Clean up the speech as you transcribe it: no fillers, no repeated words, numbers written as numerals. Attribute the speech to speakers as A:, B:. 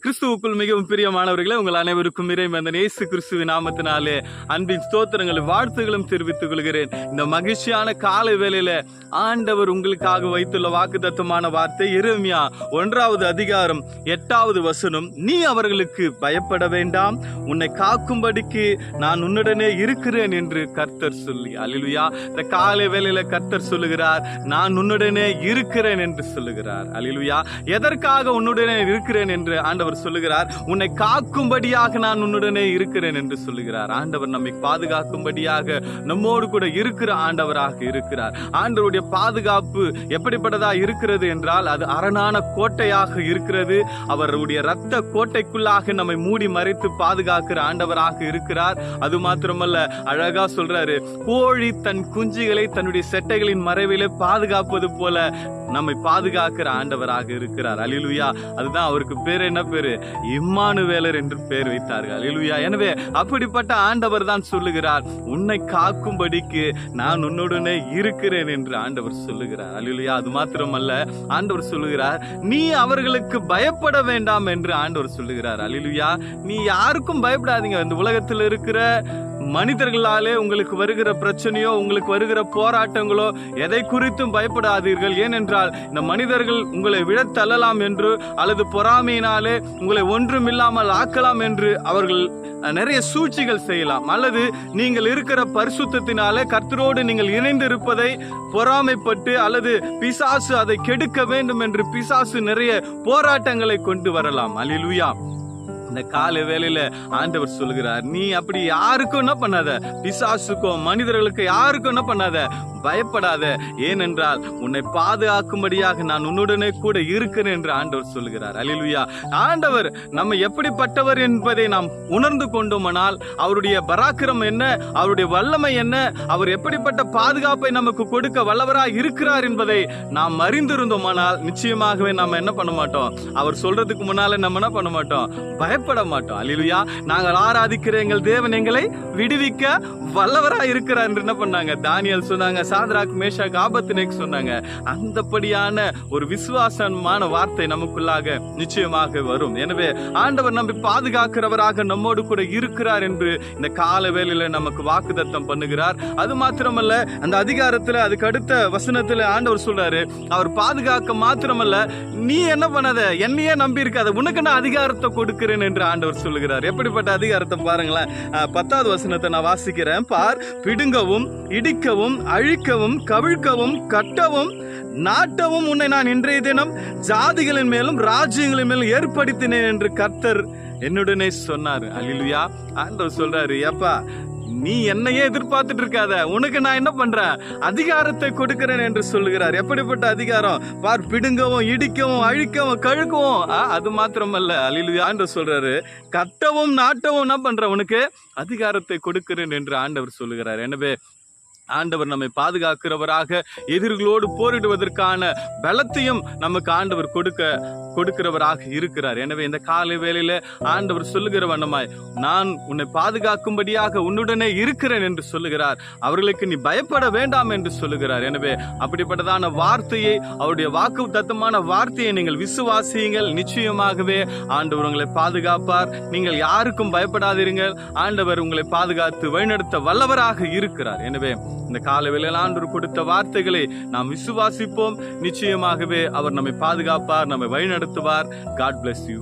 A: கிறிஸ்துவுக்குள் மிகவும் பிரியமானவர்களே, உங்கள் அனைவருக்கும் இறைமகன் இயேசு கிறிஸ்துவின் நாமத்தினாலே அன்பின் ஸ்தோத்திரங்களும் வாழ்த்துகளும் தெரிவித்துக் கொள்கிறேன். இந்த மகிழ்ச்சியான காலை வேளையில ஆண்டவர் உங்களுக்காக வைத்துள்ள வாக்குத்தத்தமான வார்த்தை எரேமியா 1வது அதிகாரம் 8வது வசனம். நீ அவர்களுக்கு பயப்பட வேண்டாம், உன்னை காக்கும்படிக்கு நான் உன்னுடனே இருக்கிறேன் என்று கர்த்தர் சொல்லி. அல்லேலூயா. இந்த காலை வேளையில கர்த்தர் சொல்லுகிறார், நான் உன்னுடனே இருக்கிறேன் என்று சொல்லுகிறார். அல்லேலூயா. எதற்காக உன்னுடனே இருக்கிறேன் என்று ஆண்டவர் சொல்லுகிறார்? உன்னை காக்கும்படியாக நான் உன்னுடனே இருக்கிறேன் என்று சொல்லுகிறார். ஆண்டவர் நம்மை பாதுகாக்கும்படியாக நம்மோடு கூட இருக்கிற ஆண்டவராக இருக்கிறார். ஆண்டவருடைய பாதுகாப்பு எப்படிப்பட்டதா இருக்கிறது என்றால், அது அரணான கோட்டையாக இருக்கிறது. அவருடைய இரத்த கோட்டைக்குள்ளாக நம்மை மூடி மறைத்து பாதுகாக்கிற ஆண்டவராக இருக்கிறார். அது மாத்திரமல்ல, அழகா சொல்றாரு, கோழி தன் குஞ்சுகளை தன்னுடைய செட்டைகளின் மறைவிலே பாதுகாப்பது போல நம்மை பாதுகாக்கிற ஆண்டவராக இருக்கிறார். அல்லேலூயா. அதுதான் அவருக்கு பேர். என்ன பேரு? இம்மானுவேலர் என்று பேர் வைத்தார்கள். அல்லேலூயா. எனவே அப்படிப்பட்ட ஆண்டவர் தான் சொல்லுகிறார், உன்னை காக்கும்படிக்கு நான் உன்னுடனே இருக்கிறேன் என்று ஆண்டவர் சொல்லுகிறார். அல்லேலூயா. அது மாத்திரமல்ல, ஆண்டவர் சொல்லுகிறார், நீ அவர்களுக்கு பயப்பட வேண்டாம் என்று ஆண்டவர் சொல்லுகிறார். அல்லேலூயா. நீ யாருக்கும் பயப்படாதீங்க. இந்த உலகத்தில் இருக்கிற மனிதர்களாலே உங்களுக்கு வருகிற பிரச்சனையோ, உங்களுக்கு வருகிற போராட்டங்களோ, எதை குறித்தும் பயப்படாதீர்கள். ஏனென்றால் இந்த மனிதர்கள் உங்களை விழத்தள்ளலாம் என்று, அல்லது பொறாமையினாலே உங்களை ஒன்றும் இல்லாமல் ஆக்கலாம் என்று அவர்கள் நிறைய சூழ்ச்சிகள் செய்யலாம். அல்லது நீங்கள் இருக்கிற பரிசுத்தத்தினாலே கர்த்தரோடு நீங்கள் இணைந்து இருப்பதை பொறாமைப்பட்டு, அல்லது பிசாசு அதை கெடுக்க வேண்டும் என்று பிசாசு நிறைய போராட்டங்களை கொண்டு வரலாம். அல்லேலூயா. இந்த காலை வேளையில ஆண்டவர் சொல்கிறார், நீ அப்படி யாருக்கும் என்ன பண்ணாத, பிசாசுக்கும் மனிதர்களுக்கு யாருக்கும் என்ன பண்ணாத, பயப்படாத. ஏனென்றால் உன்னை பாதுகாக்கும்படியாக நான் உன்னுடனே கூட இருக்கிறேன் என்று ஆண்டவர் சொல்கிறார். அல்லேலூயா. ஆண்டவர் நம்ம எப்படிப்பட்டவர் என்பதை நாம் உணர்ந்து கொண்டோமானால், அவருடைய பராக்கிரம் என்ன, அவருடைய வல்லமை என்ன, அவர் எப்படிப்பட்ட பாதுகாப்பை நமக்கு கொடுக்க வல்லவராய் இருக்கிறார் என்பதை நாம் அறிந்திருந்தோமானால், நிச்சயமாகவே நாம் என்ன பண்ண மாட்டோம், அவர் சொல்றதுக்கு முன்னால நம்ம என்ன பண்ண மாட்டோம், பயப்பட மாட்டோம். அல்லேலூயா. நாங்கள் ஆராதிக்கிற எங்கள் தேவன் எங்களை விடுவிக்க வல்லவராய் இருக்கிறார் என்று என்ன பண்ணாங்க, தானியேல் சொன்னாங்க, சாத்ராக் மேஷாக் ஆபேத்நேகோ சொன்னாங்க. அந்தபடியான ஒரு விசுவாசமான வார்த்தை நமக்குள்ளாக நிச்சயமாக வரும். எனவே ஆண்டவர் நம்மை பாதுகாக்கிறவராக நம்மோடு கூட இருக்கிறார் என்று இந்த கால வேளையில நமக்கு வாக்குத்தத்தம் பண்ணுகிறார். அது மாத்திரமல்ல, அந்த அதிகாரத்துல அதுக்கு அடுத்த வசனத்துல ஆண்டவர் சொல்றாரு, அவர் பாதுகாக்க மாத்திரமல்ல, நீ என்ன பண்ணாத, என்னையே நம்பி இருக்காத, உனக்கு நான் அதிகாரத்தை கொடுக்கிறேன் என்று ஆண்டவர் சொல்லுகிறார். எப்படிப்பட்ட அதிகாரத்தை பாருங்களேன். 10வது வசனத்தை நான் வாசிக்கிறேன். பார், பிடுங்கவும் இடிக்கவும் அழிக்கவும் கவிழ்க்கவும் கட்டவும் நாட்டவும் உன்னை நான் இன்றைய தினம் ஜாதிகளின் மேலும் ராஜ்யங்களின் மேலும் ஏற்படுத்தினேன் என்று கர்த்தர் என்னுடனே சொன்னார். அல்லேலூயா. ஆண்டவர் சொல்றாரு, ஏப்பா நீ என்னையே எதிர்பார்த்துட்டு இருக்காத, உனக்கு நான் என்ன பண்றேன், அதிகாரத்தை கொடுக்கிறேன் என்று சொல்லுகிறார். எப்படிப்பட்ட அதிகாரம்? பார், பிடுங்கவும் இடிக்கவும் அழிக்கவும் கழுக்கவும். அது மாத்திரமல்ல, அல்லேலூயா என்று சொல்றாரு, கட்டவும் நாட்டவும் என்ன பண்ற, உனக்கு அதிகாரத்தை கொடுக்கிறேன் என்று ஆண்டவர் சொல்லுகிறார். எனவே ஆண்டவர் நம்மை பாதுகாக்கிறவராக, எதிரிகளோடு போரிடுவதற்கான பலத்தையும் நமக்கு ஆண்டவர் கொடுக்கிறவராக இருக்கிறார். எனவே இந்த காலை வேளையில ஆண்டவர் சொல்லுகிற வண்ணமாய், நான் உன்னை பாதுகாக்கும்படியாக உன்னுடனே இருக்கிறேன் என்று சொல்லுகிறார். அவர்களுக்கு நீ பயப்பட வேண்டாம் என்று சொல்லுகிறார். எனவே அப்படிப்பட்டதான வார்த்தையை, அவருடைய வாக்குத்தத்தமான வார்த்தையை நீங்கள் விசுவாசியுங்கள். நிச்சயமாகவே ஆண்டவர் உங்களை பாதுகாப்பார். நீங்கள் யாருக்கும் பயப்படாதீர்கள். ஆண்டவர் உங்களை பாதுகாத்து வழிநடத்த வல்லவராக இருக்கிறார். எனவே இந்த காலை வேளையில் ஆண்டவர் கொடுத்த வார்த்தைகளை நாம் விசுவாசிப்போம். நிச்சயமாகவே அவர் நம்மை பாதுகாப்பார், நம்மை வழிநடத்துவார். God bless you.